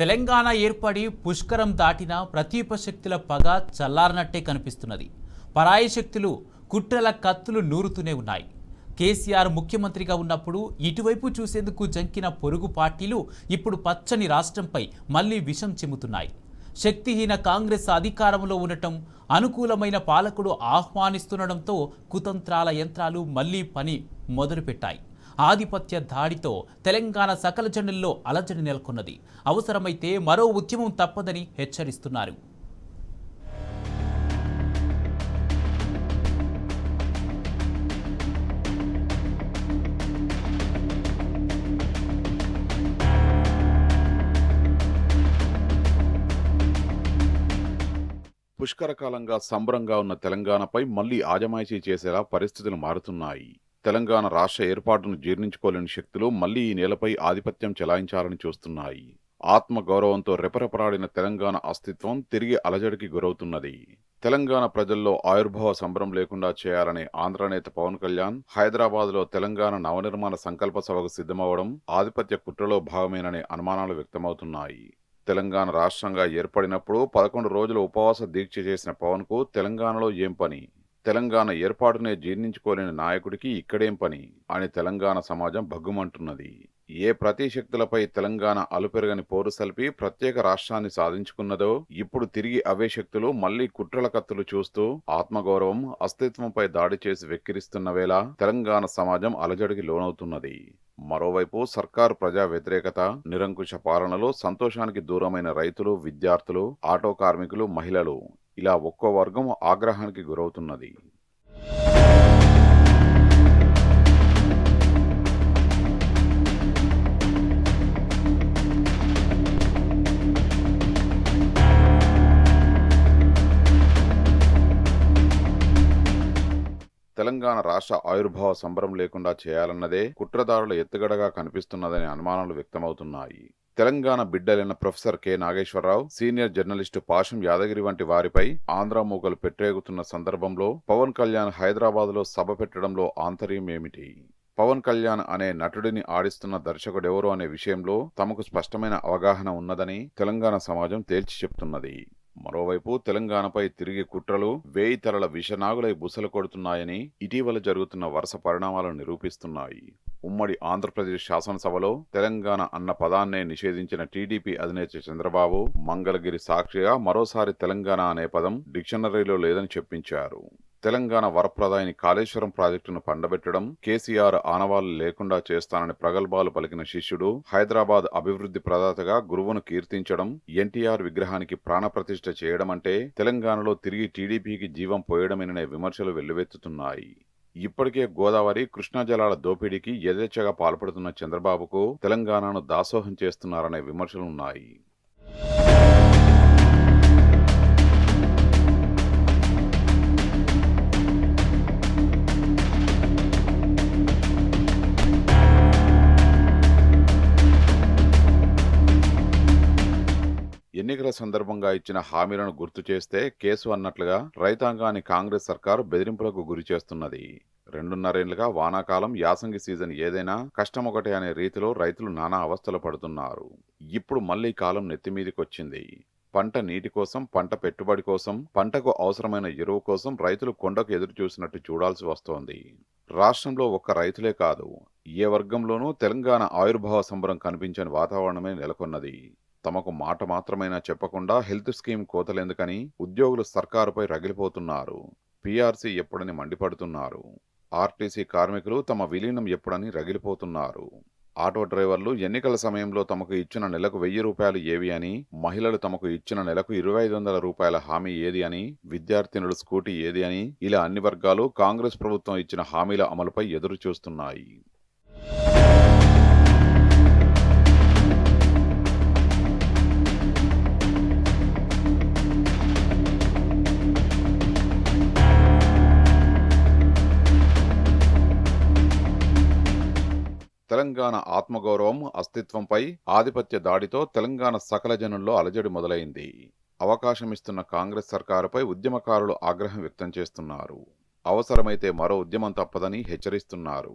తెలంగాణ ఏర్పడి పుష్కరం దాటిన ప్రతిపశక్తుల పగ చల్లారనట్టే కనిపిస్తున్నది. పరాయి శక్తులు కుట్రల కత్తులు నూరుతూనే ఉన్నాయి. కేసీఆర్ ముఖ్యమంత్రిగా ఉన్నప్పుడు ఇటువైపు చూసేందుకు జంకిన పొరుగు పార్టీలు ఇప్పుడు పచ్చని రాష్ట్రంపై మళ్లీ విషం చిమ్ముతున్నాయి. శక్తిహీన కాంగ్రెస్ అధికారంలో ఉండటం, అనుకూలమైన పాలకుడు ఆహ్వానిస్తుండటంతో కుతంత్రాల యంత్రాలు మళ్లీ పని మొదలుపెట్టాయి. ఆధిపత్య దాడితో తెలంగాణ సకల జనుల్లో అలజడి నెలకొన్నది. అవసరమైతే మరో ఉద్యమం తప్పదని హెచ్చరిస్తున్నారు. పుష్కరకాలంగా సంబరంగా ఉన్న తెలంగాణపై మళ్లీ ఆజమాయిషీ చేసేలా పరిస్థితులు మారుతున్నాయి. తెలంగాణ రాష్ట్ర ఏర్పాటును జీర్ణించుకోలేని శక్తులు మళ్లీ ఈ నేలపై ఆధిపత్యం చెలాయించాలని చూస్తున్నాయి. ఆత్మగౌరవంతో రెపరెపలాడిన తెలంగాణ అస్తిత్వం తిరిగి అలజడికి గురవుతున్నది. తెలంగాణ ప్రజల్లో ఆవిర్భావ సంబరం లేకుండా చేయాలనే ఆంధ్ర నేత పవన్ కళ్యాణ్ హైదరాబాద్లో తెలంగాణ నవనిర్మాణ సంకల్ప సభకు సిద్ధమవడం ఆధిపత్య కుట్రలో భాగమేననే అనుమానాలు వ్యక్తమవుతున్నాయి. తెలంగాణ రాష్ట్రంగా ఏర్పడినప్పుడు 11 రోజులు ఉపవాస దీక్ష చేసిన పవన్ కు తెలంగాణలో ఏం పని, తెలంగాణ ఏర్పాటునే జీర్ణించుకోలేని నాయకుడికి ఇక్కడేం పని అని తెలంగాణ సమాజం భగ్గుమంటున్నది. ఏ ప్రతిశక్తులపై తెలంగాణ అలుపెరగని పోరు సల్పి ప్రత్యేక రాష్ట్రాన్ని సాధించుకున్నదో ఇప్పుడు తిరిగి అవే శక్తులు మళ్లీ కుట్రల కత్తులు చూస్తూ ఆత్మగౌరవం, అస్తిత్వంపై దాడి చేసి వెక్కిరిస్తున్న వేళ తెలంగాణ సమాజం అలజడికి లోనవుతున్నది. మరోవైపు సర్కారు ప్రజా వ్యతిరేకత, నిరంకుశ పాలనలో సంతోషానికి దూరమైన రైతులు, విద్యార్థులు, ఆటో కార్మికులు, మహిళలు ఇలా ఒక్కో వర్గం ఆగ్రహానికి గురవుతున్నది. తెలంగాణ రాష్ట్ర ఆవిర్భావ సంబరం లేకుండా చేయాలన్నదే కుట్రదారుల ఎత్తుగడగా కనిపిస్తున్నదనే అనుమానాలు వ్యక్తమవుతున్నాయి. తెలంగాణ బిడ్డలైన professor K Nageswararao, senior journalist Pasham Yadagiri వంటి వారిపై ఆంధ్ర మూకలు పెట్టరేగుతున్న సందర్భంలో పవన్ కళ్యాణ్ హైదరాబాద్లో సభ పెట్టడంలో ఆంతర్యం ఏమిటి? పవన్ కళ్యాణ్ అనే నటుడిని ఆడిస్తున్న దర్శకుడెవరు అనే విషయంలో తమకు స్పష్టమైన అవగాహన ఉన్నదని తెలంగాణ సమాజం తేల్చి చెప్తున్నది. మరోవైపు తెలంగాణపై తిరిగి కుట్రలు వేయి తరల విషనాగులై బుసలు కొడుతున్నాయని ఇటీవల జరుగుతున్న వరుస పరిణామాలను నిరూపిస్తున్నాయి. ఉమ్మడి ఆంధ్రప్రదేశ్ శాసనసభలో తెలంగాణ అన్న పదాన్నే నిషేధించిన టీడీపీ అధినేత చంద్రబాబు మంగళగిరి సాక్షిగా మరోసారి తెలంగాణ అనే పదం డిక్షనరీలో లేదని చెప్పించారు. తెలంగాణ వరప్రదాయిని కాళేశ్వరం ప్రాజెక్టును పండబెట్టడం, కేసీఆర్ ఆనవాళ్లు లేకుండా చేస్తానని ప్రగల్భాలు పలికిన శిష్యుడు హైదరాబాద్ అభివృద్ధి ప్రదాతగా గురువును కీర్తించడం, ఎన్టీఆర్ విగ్రహానికి ప్రాణప్రతిష్ఠ చేయడం అంటే తెలంగాణలో తిరిగి టీడీపీకి జీవం పోయడమేననే విమర్శలు వెల్లువెత్తుతున్నాయి. ఇప్పటికే గోదావరి, కృష్ణా జలాల దోపిడీకి యథేచ్ఛగా పాల్పడుతున్న చంద్రబాబుకు తెలంగాణను దాసోహం చేస్తున్నారనే విమర్శలున్నాయి. ఎన్నికల సందర్భంగా ఇచ్చిన హామీలను గుర్తు చేస్తే కేసు అన్నట్లుగా రైతాంగాన్ని కాంగ్రెస్ సర్కారు బెదిరింపులకు గురి చేస్తున్నది. 2.5 ఏళ్లుగా వానాకాలం, యాసంగి సీజన్ ఏదైనా కష్టమొకటే అనే రీతిలో రైతులు నానా అవస్థలు పడుతున్నారు. ఇప్పుడు మళ్లీ కాలం నెత్తిమీదికొచ్చింది. పంట నీటి కోసం, పంట పెట్టుబడి కోసం, పంటకు అవసరమైన ఎరువు కోసం రైతులు కొండకు ఎదురు చూసినట్టు చూడాల్సి వస్తోంది. రాష్ట్రంలో ఒక్క రైతులే కాదు, ఏ వర్గంలోనూ తెలంగాణ ఆవిర్భావ సంబరం కనిపించని వాతావరణమే నెలకొన్నది. తమకు మాట మాత్రమైనా చెప్పకుండా హెల్త్ స్కీమ్ కోతలెందుకని ఉద్యోగులు సర్కారుపై రగిలిపోతున్నారు. పీఆర్సీ ఎప్పుడని మండిపడుతున్నారు. ఆర్టీసీ కార్మికులు తమ విలీనం ఎప్పుడని రగిలిపోతున్నారు. ఆటో డ్రైవర్లు ఎన్నికల సమయంలో తమకు ఇచ్చిన నెలకు 1000 రూపాయలు ఏవి అని, మహిళలు తమకు ఇచ్చిన నెలకు 2500 రూపాయల హామీ ఏది అని, విద్యార్థినులు స్కూటీ ఏది అని, ఇలా అన్ని వర్గాలు కాంగ్రెస్ ప్రభుత్వం ఇచ్చిన హామీల అమలుపై ఎదురు చూస్తున్నాయి. తెలంగాణ ఆత్మగౌరవం, అస్తిత్వంపై ఆధిపత్య దాడితో తెలంగాణ సకల జనుల్లో అలజడి మొదలైంది. అవకాశమిస్తున్న కాంగ్రెస్ సర్కారుపై ఉద్యమకారులు ఆగ్రహం వ్యక్తం చేస్తున్నారు. అవసరమైతే మరో ఉద్యమం తప్పదని హెచ్చరిస్తున్నారు.